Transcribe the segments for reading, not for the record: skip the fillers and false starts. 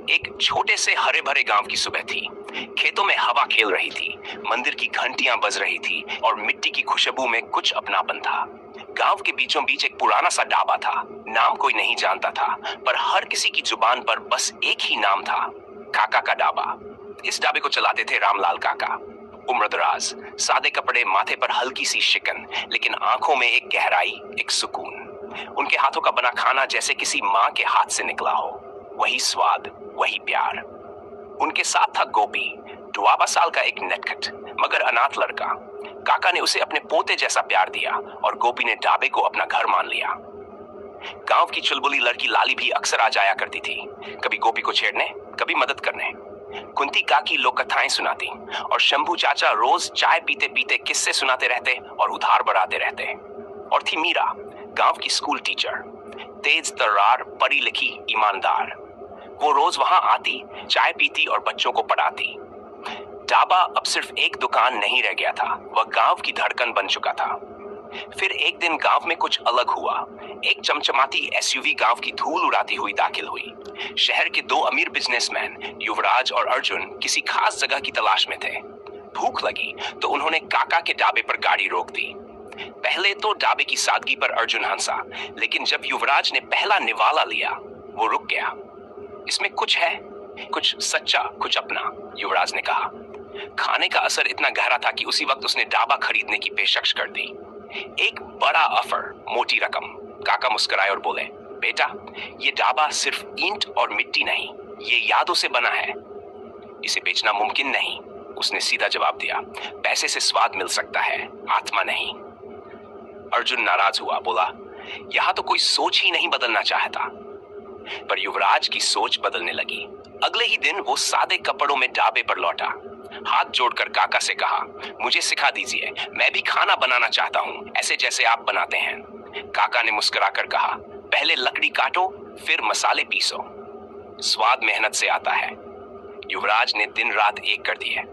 एक छोटे से हरे भरे गांव की सुबह थी। खेतों में हवा खेल रही थी, मंदिर की घंटियां बज रही थी और मिट्टी की खुशबू में कुछ अपनापन था। गांव के बीचों बीच एक पुराना सा ढाबा था। नाम कोई नहीं जानता था, पर हर किसी की जुबान पर बस एक ही नाम था, काका का ढाबा। इस ढाबे को चलाते थे रामलाल काका। उम्रदराज, सादे कपड़े, माथे पर हल्की सी शिकन, लेकिन आंखों में एक गहराई, एक सुकून। उनके हाथों का बना खाना जैसे किसी माँ के हाथ से निकला हो। वही स्वाद, वही प्यार। उनके साथ था गोपी, 12 साल का एक नटखट मगर अनाथ लड़का। काका ने उसे अपने पोते जैसा प्यार दिया और गोपी ने ढाबे को अपना घर मान लिया। गांव की चुलबुली लड़की लाली भी अक्सर आ जाया करती थी, कभी गोपी को छेड़ने, कभी मदद करने। कुंती काकी लोक कथाएं सुनाती और शंभू चाचा रोज चाय पीते पीते किस्से सुनाते रहते और उधार बढ़ाते रहते। और थी मीरा, गांव की स्कूल टीचर, तेज तर्रार, पढ़ी लिखी, ईमानदार। वो रोज वहां आती, चाय पीती और बच्चों को पढ़ाती। ढाबा अब सिर्फ एक दुकान नहीं रह गया था, वह गांव की धड़कन बन चुका था। फिर एक दिन गांव में कुछ अलग हुआ। एक चमचमाती एसयूवी गांव की धूल उड़ाती हुई दाखिल हुई। शहर के दो अमीर बिजनेसमैन, युवराज और अर्जुन, किसी खास जगह की तलाश में थे। भूख लगी तो उन्होंने काका के ढाबे पर गाड़ी रोक दी। पहले तो ढाबे की सादगी पर अर्जुन हंसा, लेकिन जब युवराज ने पहला निवाला लिया, वो रुक गया। इसमें कुछ है, कुछ सच्चा, कुछ अपना, युवराज ने कहा। खाने का असर इतना गहरा था कि उसी वक्त उसने ढाबा खरीदने की पेशकश कर दी। एक बड़ा ऑफर, मोटी रकम। काका मुस्कुराए और बोले, बेटा, ये ढाबा सिर्फ ईंट और मिट्टी नहीं, ये यादों से बना है। इसे बेचना मुमकिन नहीं, उसने सीधा जवाब दिया। पैसे से स्वाद मिल सकता है, आत्मा नहीं। अर्जुन नाराज हुआ, बोला, यहां तो कोई सोच ही नहीं बदलना चाहता। पर युवराज की सोच बदलने लगी। अगले ही दिन वो सादे कपड़ों में ढाबे पर लौटा। हाथ जोड़कर काका से कहा, मुझे सिखा दीजिए, मैं भी खाना बनाना चाहता हूँ, ऐसे जैसे आप बनाते हैं। काका ने मुस्कुराकर कहा, पहले लकड़ी काटो, फिर मसाले पीसो। स्वाद मेहनत से आता है। युवराज ने दिन रात एक कर दिए।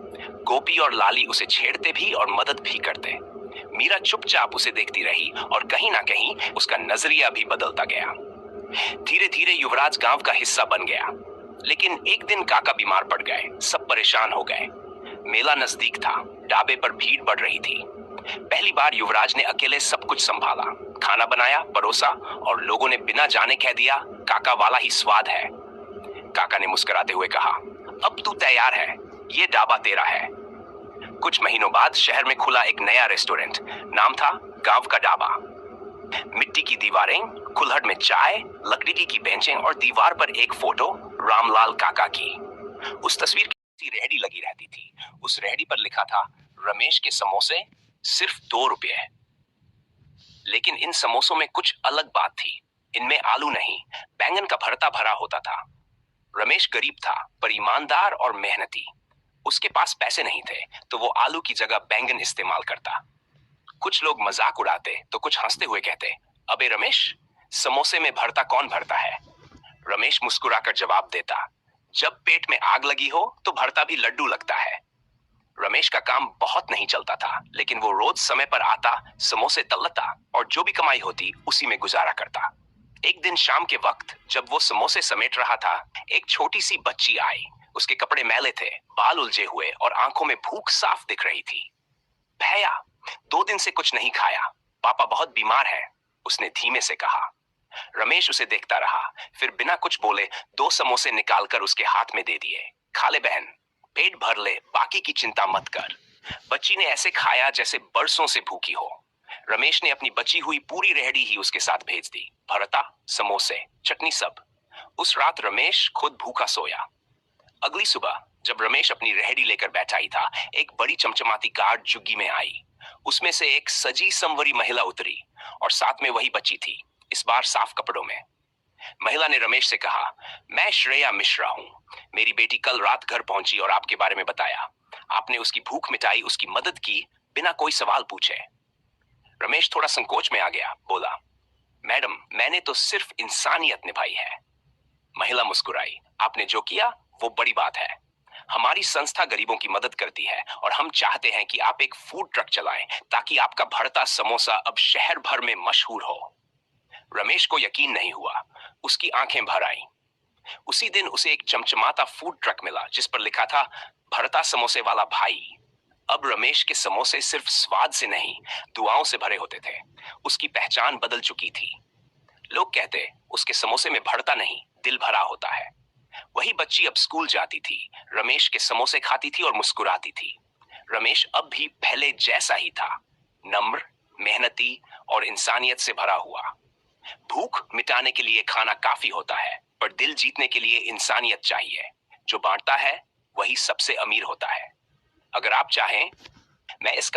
गोपी और लाली उसे छेड़ते भी और मदद भी करते। मीरा चुपचाप उसे देखती रही और कहीं ना कहीं उसका नजरिया भी बदलता गया। धीरे धीरे युवराज गांव का हिस्सा बन गया। लेकिन एक दिन काका बीमार पड़ गए, सब परेशान हो गए। मेला नजदीक था, ढाबे पर भीड़ बढ़ रही थी। पहली बार युवराज ने अकेले सब कुछ संभाला, खाना बनाया, परोसा और लोगों ने बिना जाने कह दिया, काका वाला ही स्वाद है। काका ने मुस्कुराते हुए कहा, अब तू तैयार है, ये ढाबा तेरा है। कुछ महीनों बाद शहर में खुला एक नया रेस्टोरेंट, नाम था गांव का ढाबा। मिट्टी की दीवारें, कुल्हड़ में चाय, लकड़ी की बेंचें और दीवार पर एक फोटो, रामलाल काका की। उस तस्वीर की रेहड़ी लगी रहती थी। उस रेहड़ी पर लिखा था, रमेश के समोसे सिर्फ 2 रुपये। लेकिन इन समोसों में कुछ अलग बात थी। इनमें आलू नहीं, बैंगन का भरता भरा होता था। रमेश गरीब था, पर ईमानदार और मेहनती। उसके पास पैसे नहीं थे, तो वो आलू की जगह बैंगन इस्तेमाल करता। कुछ लोग मजाक उड़ाते तो कुछ हंसते हुए कहते, अबे रमेश, समोसे में भरता कौन भरता है? रमेश मुस्कुराकर जवाब देता, जब पेट में आग लगी हो तो भरता भी लड्डू लगता है। रमेश का काम बहुत नहीं चलता था, लेकिन वो रोज समय पर आता, समोसे तलता और जो भी कमाई होती उसी में गुजारा करता। एक दिन शाम के वक्त जब वो समोसे समेट रहा था, एक छोटी सी बच्ची आई। उसके कपड़े मैले थे, बाल उलझे हुए और आंखों में भूख साफ दिख रही थी। भैया, 2 दिन से कुछ नहीं खाया, पापा बहुत बीमार है, उसने धीमे से कहा। रमेश उसे देखता रहा, फिर बिना कुछ बोले 2 समोसे निकालकर उसके हाथ में दे दिए। खा ले बहन, पेट भर ले, बाकी की चिंता मत कर। बच्ची ने ऐसे खाया जैसे बरसों से भूखी हो। रमेश ने अपनी बची हुई पूरी रेहड़ी ही उसके साथ भेज दी, भरता, समोसे, चटनी, सब। उस रात रमेश खुद भूखा सोया। अगली सुबह जब रमेश अपनी रेहड़ी लेकर बैठा ही था, एक बड़ी चमचमाती कार झुग्गी में आई। उसमें से एक सजी संवरी महिला उतरी और साथ में वही बच्ची थी, इस बार साफ कपड़ों में। महिला ने रमेश से कहा, मैं श्रेया मिश्रा हूँ, मेरी बेटी कल रात घर पहुंची और आपके बारे में बताया। आपने उसकी भूख मिटाई, उसकी मदद की, बिना कोई सवाल पूछे। रमेश थोड़ा संकोच में आ गया, बोला, मैडम, मैंने तो सिर्फ इंसानियत निभाई है। महिला मुस्कुराई, आपने जो किया वो बड़ी बात है। हमारी संस्था गरीबों की मदद करती है और हम चाहते हैं कि आप एक फूड ट्रक चलाएं ताकि आपका भरता समोसा अब शहर भर में मशहूर हो। रमेश को यकीन नहीं हुआ, उसकी आंखें भर आईं। उसी दिन उसे एक चमचमाता फूड ट्रक मिला जिस पर लिखा था भरता समोसे वाला भाई। अब रमेश के समोसे सिर्फ स्वाद से नहीं, दुआओं से भरे होते थे। उसकी पहचान बदल चुकी थी। लोग कहते उसके समोसे में भरता नहीं, दिल भरा होता है। वही बच्ची अब स्कूल जाती थी, रमेश के समोसे खाती थी और मुस्कुराती थी। रमेश अब भी पहले जैसा ही था, नम्र, मेहनती और इंसानियत से भरा हुआ। भूख मिटाने के लिए खाना काफी होता है, पर दिल जीतने के लिए इंसानियत चाहिए। जो बांटता है वही सबसे अमीर होता है। अगर आप चाहें, मैं इस